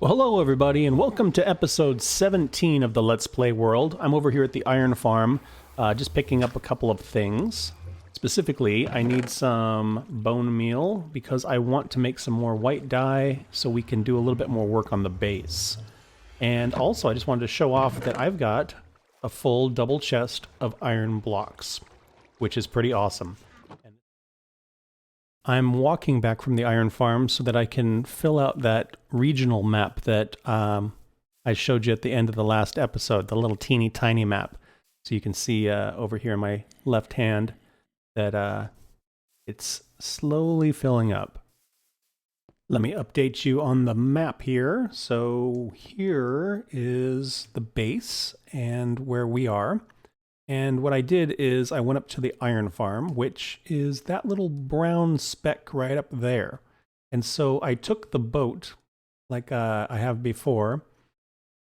Well, hello everybody, and welcome to episode 17 of the Let's Play world. I'm over here at the iron farm, just picking up a couple of things. Specifically, I need some bone meal because I want to make some more white dye so we can do a little bit more work on the base. And also, I just wanted to show off that I've got a full double chest of iron blocks, which is pretty awesome. I'm walking back from the iron farm so that I can fill out that regional map that I showed you at the end of the last episode, the little teeny tiny map. So you can see over here in my left hand that it's slowly filling up. Let me update you on the map here. So here is the base and where we are. And what I did is I went up to the iron farm, which is that little brown speck right up there. And so I took the boat, like I have before,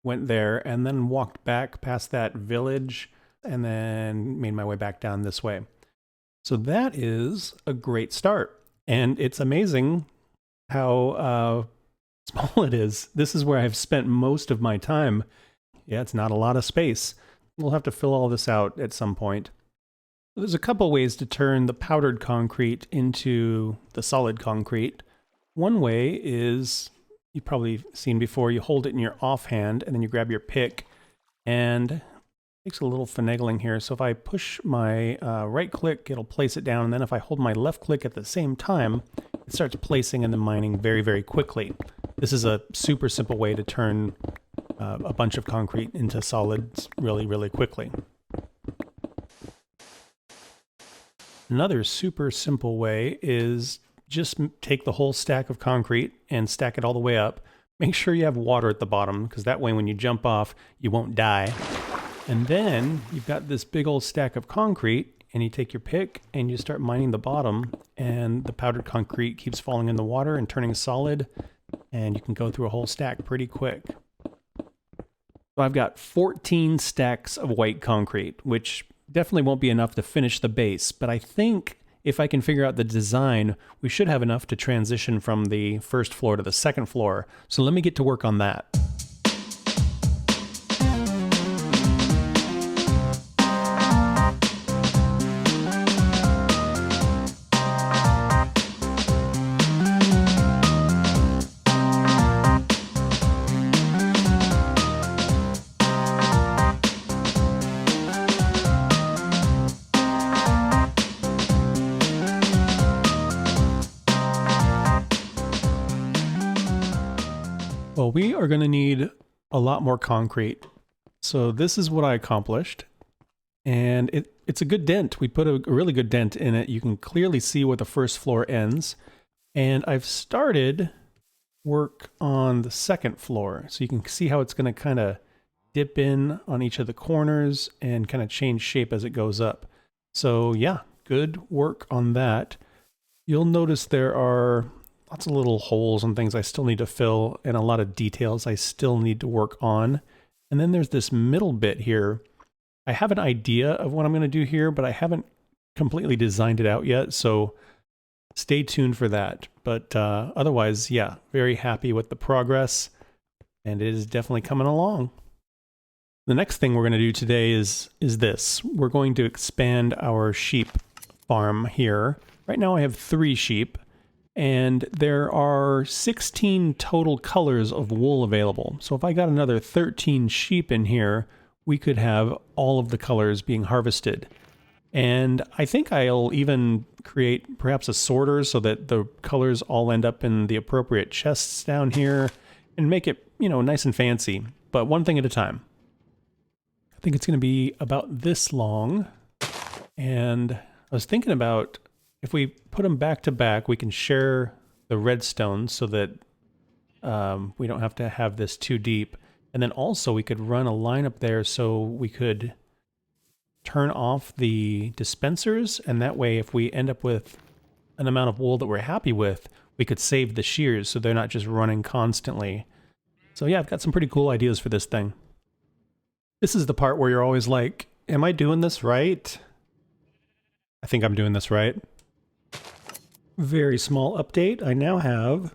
went there, and then walked back past that village, and then made my way back down this way. So that is a great start. And it's amazing how small it is. This is where I've spent most of my time. Yeah, it's not a lot of space. We'll have to fill all this out at some point. There's a couple ways to turn the powdered concrete into the solid concrete. One way is, you've probably seen before, you hold it in your offhand and then you grab your pick, and it takes a little finagling here. So if I push my right click, it'll place it down, and then if I hold my left click at the same time, it starts placing in the mining very, very quickly. This is a super simple way to turn a bunch of concrete into solids really, really quickly. Another super simple way is just take the whole stack of concrete and stack it all the way up. Make sure you have water at the bottom, because that way when you jump off, you won't die. And then you've got this big old stack of concrete, and you take your pick and you start mining the bottom, and the powdered concrete keeps falling in the water and turning solid, and you can go through a whole stack pretty quick. So I've got 14 stacks of white concrete, which definitely won't be enough to finish the base, but I think if I can figure out the design, we should have enough to transition from the first floor to the second floor. So let me get to work on that. Well, we are going to need a lot more concrete. So this is what I accomplished. And it's a good dent. We put a really good dent in it. You can clearly see where the first floor ends. And I've started work on the second floor. So you can see how it's going to kind of dip in on each of the corners and kind of change shape as it goes up. So yeah, good work on that. You'll notice there are lots of little holes and things I still need to fill, and a lot of details I still need to work on. And then there's this middle bit here. I have an idea of what I'm going to do here, but I haven't completely designed it out yet, so stay tuned for that. But otherwise, yeah, very happy with the progress, and it is definitely coming along. The next thing we're going to do today is this. We're going to expand our sheep farm here. Right now I have 3 sheep. And there are 16 total colors of wool available. So if I got another 13 sheep in here, we could have all of the colors being harvested. And I think I'll even create perhaps a sorter so that the colors all end up in the appropriate chests down here and make it, you know, nice and fancy, but one thing at a time. I think it's going to be about this long. And I was thinking about, if we put them back to back, we can share the redstone so that we don't have to have this too deep. And then also we could run a line up there so we could turn off the dispensers. And that way, if we end up with an amount of wool that we're happy with, we could save the shears so they're not just running constantly. So yeah, I've got some pretty cool ideas for this thing. This is the part where you're always like, am I doing this right? I think I'm doing this right. Very small update. I now have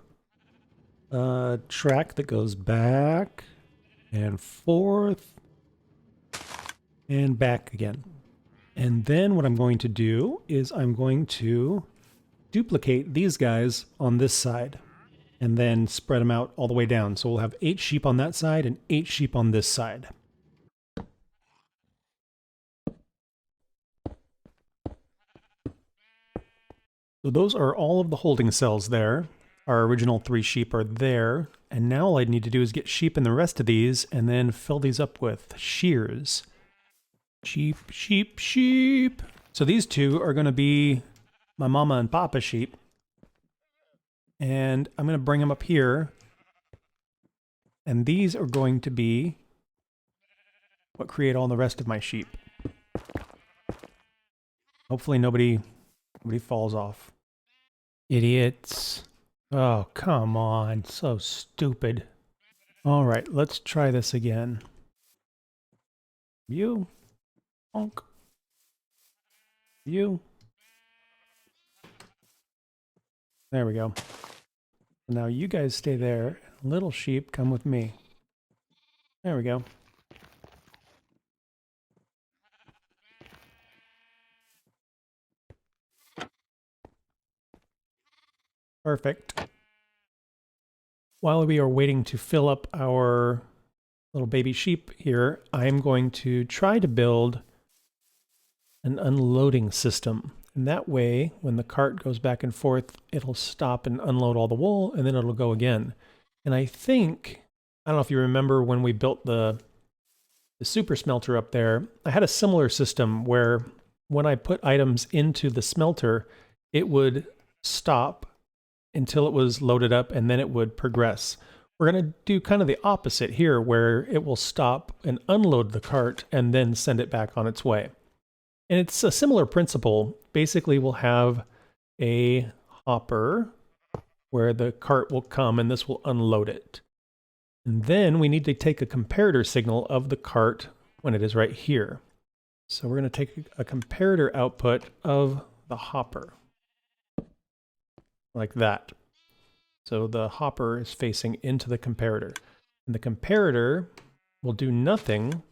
track that goes back and forth and back again. And then what I'm going to do is I'm going to duplicate these guys on this side and then spread them out all the way down. So we'll have 8 sheep on that side and 8 sheep on this side. So those are all of the holding cells there. Our original 3 sheep are there. And now all I need to do is get sheep in the rest of these and then fill these up with shears. Sheep, sheep, sheep. So these 2 are going to be my mama and papa sheep. And I'm going to bring them up here. And these are going to be what create all the rest of my sheep. Hopefully nobody falls off. Idiots. Oh, come on. So stupid. All right, let's try this again. You. Honk. You. There we go. Now you guys stay there. Little sheep, come with me. There we go. Perfect. While we are waiting to fill up our little baby sheep here, I'm going to try to build an unloading system. And that way, when the cart goes back and forth, it'll stop and unload all the wool, and then it'll go again. And I think, I don't know if you remember when we built the super smelter up there, I had a similar system where when I put items into the smelter, it would stop until it was loaded up and then it would progress. We're going to do kind of the opposite here, where it will stop and unload the cart and then send it back on its way. And it's a similar principle. Basically, we'll have a hopper where the cart will come and this will unload it. And then we need to take a comparator signal of the cart when it is right here. So we're going to take a comparator output of the hopper. Like that. So the hopper is facing into the comparator. And the comparator will do nothing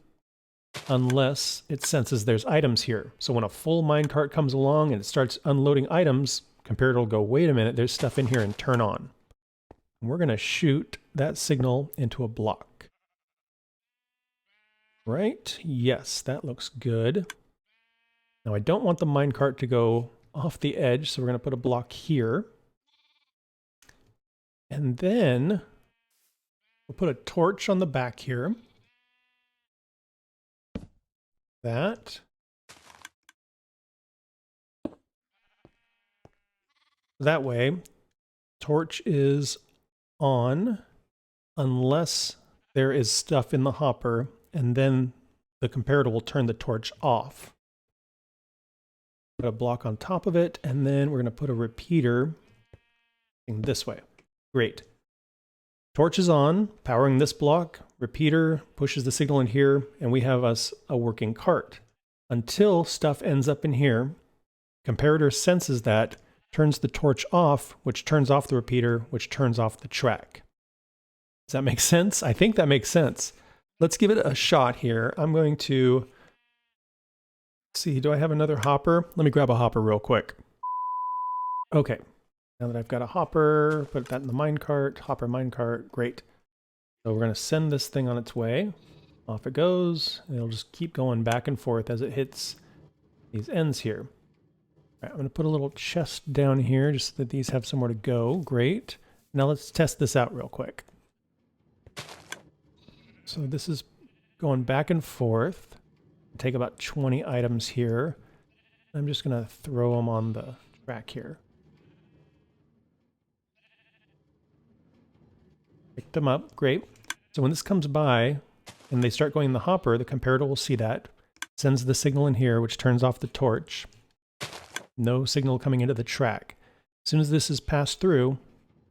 unless it senses there's items here. So when a full minecart comes along and it starts unloading items, comparator will go, wait a minute, there's stuff in here, and turn on. And we're going to shoot that signal into a block. Right? Yes, that looks good. Now I don't want the minecart to go off the edge, so we're going to put a block here. And then we'll put a torch on the back here. That. That way, torch is on unless there is stuff in the hopper, and then the comparator will turn the torch off. Put a block on top of it, and then we're going to put a repeater this way. Great. Torch is on, powering this block. Repeater pushes the signal in here, and we have us a working cart. Until stuff ends up in here, comparator senses that, turns the torch off, which turns off the repeater, which turns off the track. Does that make sense? I think that makes sense. Let's give it a shot here. I'm going to see, do I have another hopper? Let me grab a hopper real quick. Okay. Now that I've got a hopper, put that in the minecart, hopper minecart, great. So we're going to send this thing on its way. Off it goes. And it'll just keep going back and forth as it hits these ends here. All right, I'm going to put a little chest down here just so that these have somewhere to go. Great. Now let's test this out real quick. So this is going back and forth. Take about 20 items here. I'm just going to throw them on the track here. Picked them up, great. So when this comes by and they start going in the hopper, the comparator will see that, sends the signal in here, which turns off the torch. No signal coming into the track. As soon as this is passed through,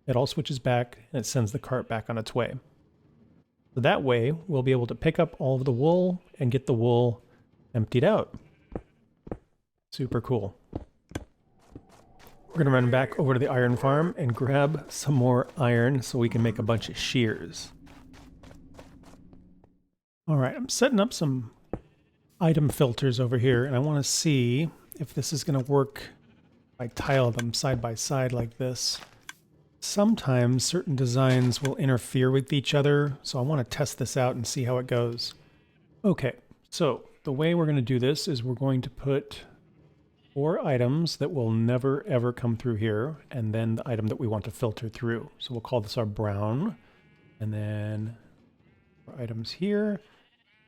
it all switches back and it sends the cart back on its way. So that way, we'll be able to pick up all of the wool and get the wool emptied out. Super cool. We're gonna run back over to the iron farm and grab some more iron so we can make a bunch of shears. All right, I'm setting up some item filters over here, and I want to see if this is going to work if I tile them side by side like this. Sometimes certain designs will interfere with each other, so I want to test this out and see how it goes. Okay, so the way we're going to do this is we're going to put 4 items that will never ever come through here, and then the item that we want to filter through. So we'll call this our brown, and then 4 items here.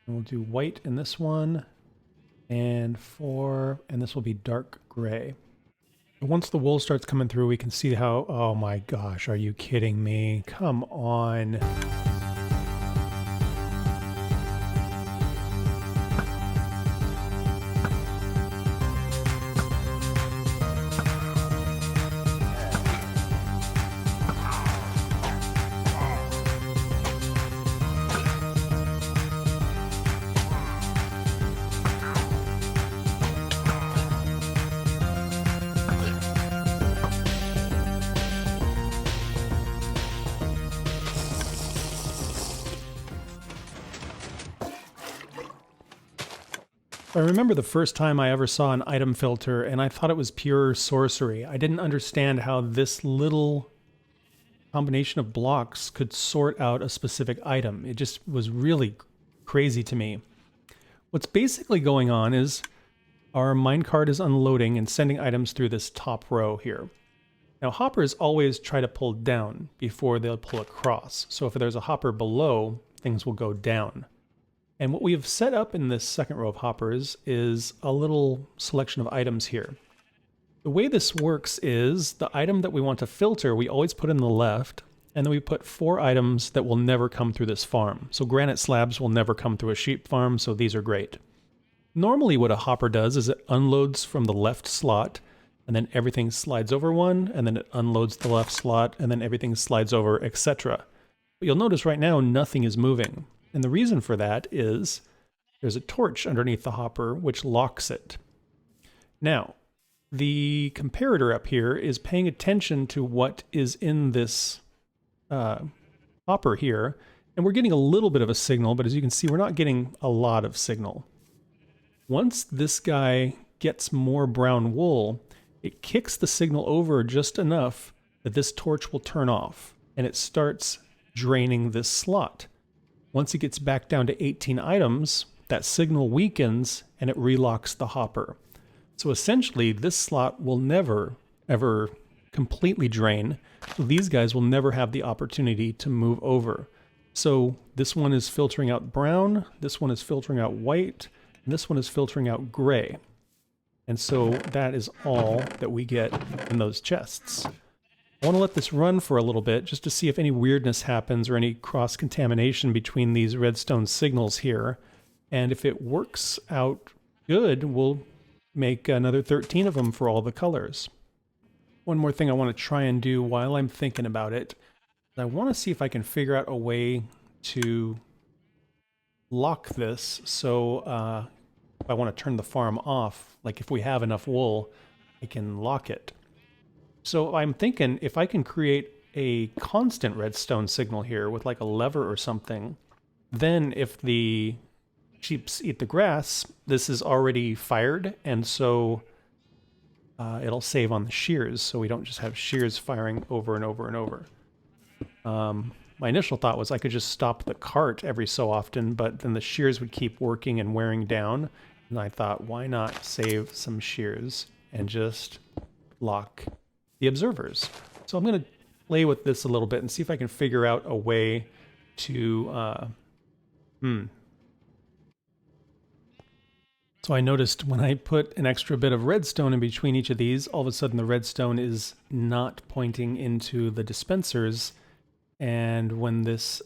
And we'll do white in this one, and 4, and this will be dark gray. Once the wool starts coming through, we can see how, oh my gosh, are you kidding me? Come on. I remember the first time I ever saw an item filter, and I thought it was pure sorcery. I didn't understand how this little combination of blocks could sort out a specific item. It just was really crazy to me. What's basically going on is our minecart is unloading and sending items through this top row here. Now, hoppers always try to pull down before they'll pull across. So if there's a hopper below, things will go down. And what we have set up in this second row of hoppers is a little selection of items here. The way this works is the item that we want to filter, we always put in the left, and then we put 4 items that will never come through this farm. So granite slabs will never come through a sheep farm, so these are great. Normally what a hopper does is it unloads from the left slot, and then everything slides over one, and then it unloads the left slot, and then everything slides over, etc. But you'll notice right now nothing is moving. And the reason for that is there's a torch underneath the hopper which locks it. Now, the comparator up here is paying attention to what is in this hopper here, and we're getting a little bit of a signal, but as you can see, we're not getting a lot of signal. Once this guy gets more brown wool, it kicks the signal over just enough that this torch will turn off, and it starts draining this slot. Once it gets back down to 18 items, that signal weakens and it relocks the hopper. So essentially, this slot will never, ever completely drain. So these guys will never have the opportunity to move over. So this one is filtering out brown, this one is filtering out white, and this one is filtering out gray. And so that is all that we get in those chests. I want to let this run for a little bit just to see if any weirdness happens or any cross-contamination between these redstone signals here. And if it works out good, we'll make another 13 of them for all the colors. One more thing I want to try and do while I'm thinking about it, I want to see if I can figure out a way to lock this so if I want to turn the farm off, like if we have enough wool, I can lock it. So I'm thinking if I can create a constant redstone signal here with like a lever or something, then if the sheeps eat the grass, this is already fired, and so it'll save on the shears, so we don't just have shears firing over and over and over. My initial thought was I could just stop the cart every so often, but then the shears would keep working and wearing down, and I thought, why not save some shears and just lock the observers? So I'm going to play with this a little bit and see if I can figure out a way to So I noticed when I put an extra bit of redstone in between each of these, all of a sudden the redstone is not pointing into the dispensers, and when this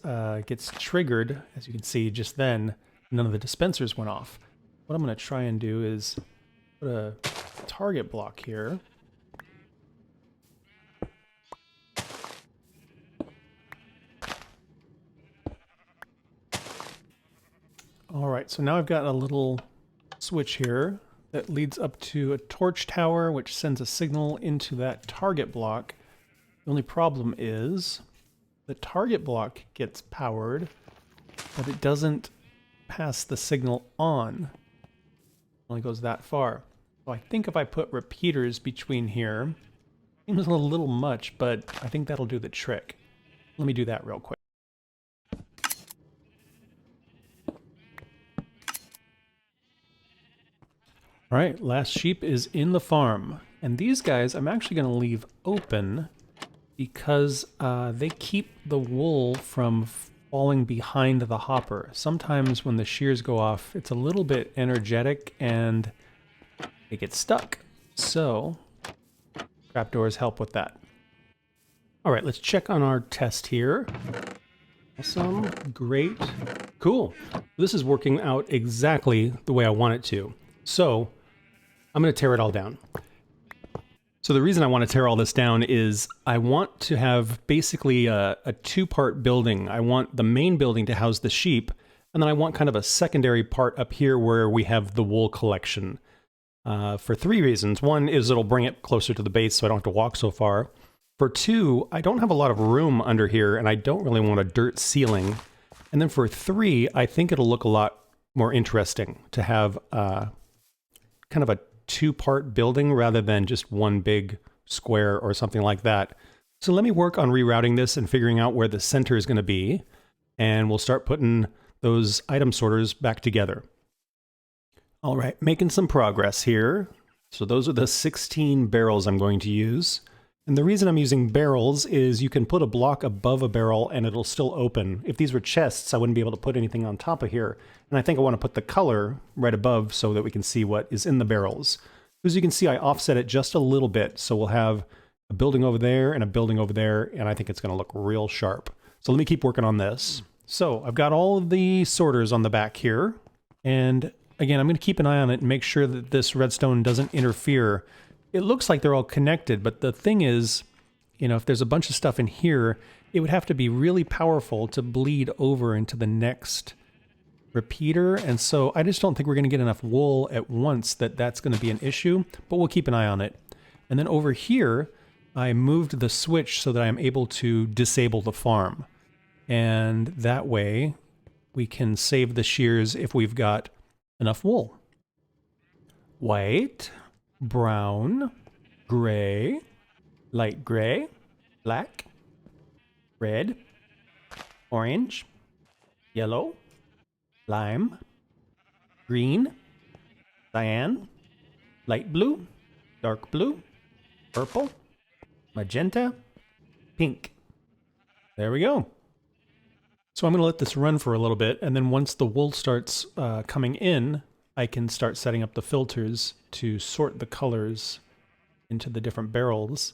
gets triggered, as you can see just then, none of the dispensers went off. What I'm going to try and do is put a target block here. All right, so now I've got a little switch here that leads up to a torch tower, which sends a signal into that target block. The only problem is the target block gets powered, but it doesn't pass the signal on. It only goes that far. So I think if I put repeaters between here, seems a little much, but I think that'll do the trick. Let me do that real quick. All right, last sheep is in the farm. And these guys I'm actually going to leave open because they keep the wool from falling behind the hopper. Sometimes when the shears go off, it's a little bit energetic and it gets stuck. So trapdoors help with that. All right, let's check on our test here. Awesome, great, cool. This is working out exactly the way I want it to. So I'm going to tear it all down. So the reason I want to tear all this down is I want to have basically a two-part building. I want the main building to house the sheep, and then I want kind of a secondary part up here where we have the wool collection. For three reasons. One is it'll bring it closer to the base so I don't have to walk so far. For two, I don't have a lot of room under here, and I don't really want a dirt ceiling. And then for three, I think it'll look a lot more interesting to have kind of a two-part building rather than just one big square or something like that. So let me work on rerouting this and figuring out where the center is going to be, and we'll start putting those item sorters back together. All right, making some progress here. So those are the 16 barrels I'm going to use. And the reason I'm using barrels is you can put a block above a barrel and it'll still open. If these were chests, I wouldn't be able to put anything on top of here. And I think I want to put the color right above so that we can see what is in the barrels. As you can see, I offset it just a little bit. So we'll have a building over there and a building over there, and I think it's going to look real sharp. So let me keep working on this. So I've got all of the sorters on the back here. And again, I'm going to keep an eye on it and make sure that this redstone doesn't interfere. It looks like they're all connected, but the thing is, you know, if there's a bunch of stuff in here, it would have to be really powerful to bleed over into the next repeater. And so I just don't think we're going to get enough wool at once that's going to be an issue, but we'll keep an eye on it. And then over here, I moved the switch so that I'm able to disable the farm. And that way we can save the shears if we've got enough wool. White, brown, gray, light gray, black, red, orange, yellow, lime, green, cyan, light blue, dark blue, purple, magenta, pink. There we go. So I'm going to let this run for a little bit, and then once the wool starts coming in, I can start setting up the filters to sort the colors into the different barrels,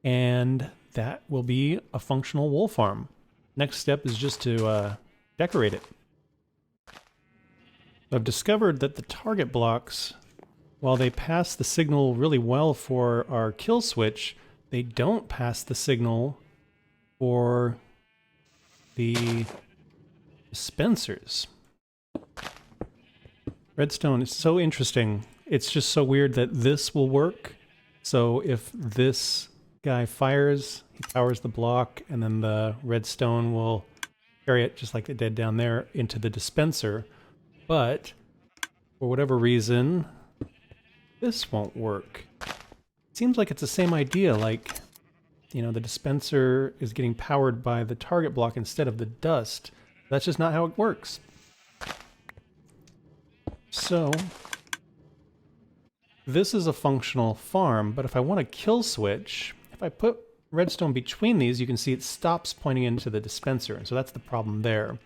and that will be a functional wool farm. Next step is just to decorate it. I've discovered that the target blocks, while they pass the signal really well for our kill switch, they don't pass the signal for the dispensers. Redstone is so interesting. It's just so weird that this will work. So if this guy fires, he powers the block, and then the redstone will carry it just like it did down there into the dispenser. But for whatever reason, this won't work. It seems like it's the same idea, like, you know, the dispenser is getting powered by the target block instead of the dust. That's just not how it works. So this is a functional farm, but if I want a kill switch, if I put redstone between these, you can see it stops pointing into the dispenser. And so that's the problem there.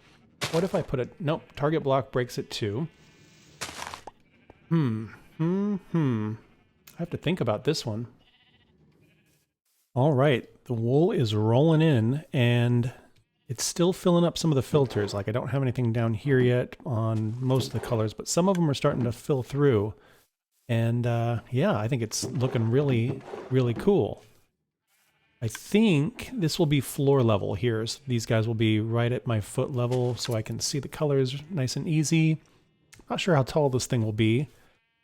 What if I put a... Nope, target block breaks it too. I have to think about this one. All right, the wool is rolling in, and it's still filling up some of the filters. Like, I don't have anything down here yet on most of the colors, but some of them are starting to fill through. And yeah, I think it's looking really, really cool. I think this will be floor level here. So these guys will be right at my foot level so I can see the colors nice and easy. Not sure how tall this thing will be,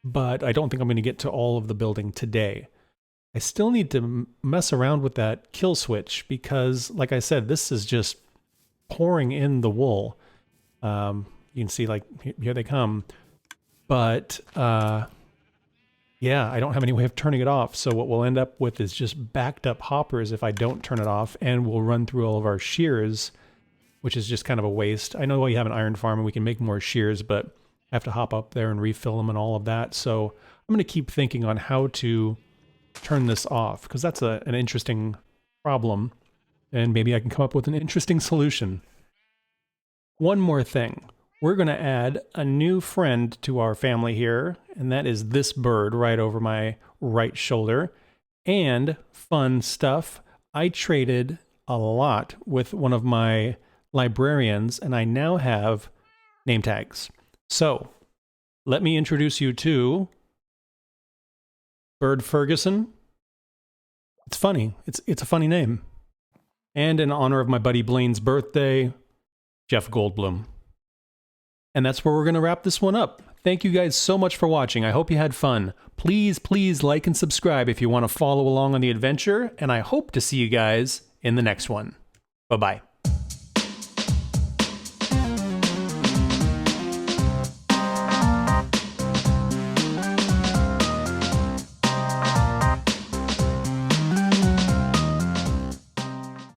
but I don't think I'm going to get to all of the building today. I still need to mess around with that kill switch because, like I said, this is just pouring in the wool. You can see, like, here they come. But, yeah, I don't have any way of turning it off. So what we'll end up with is just backed up hoppers if I don't turn it off, and we'll run through all of our shears, which is just kind of a waste. I know we have an iron farm and we can make more shears, but I have to hop up there and refill them and all of that. So I'm going to keep thinking on how to turn this off, because that's an interesting problem, and maybe I can come up with an interesting solution. One more thing. We're going to add a new friend to our family here, and that is this bird right over my right shoulder. And fun stuff, I traded a lot with one of my librarians, and I now have name tags. So let me introduce you to Bird Ferguson. It's funny. It's a funny name. And in honor of my buddy Blaine's birthday, Jeff Goldblum. And that's where we're going to wrap this one up. Thank you guys so much for watching. I hope you had fun. Please, please like and subscribe if you want to follow along on the adventure, and I hope to see you guys in the next one. Bye-bye.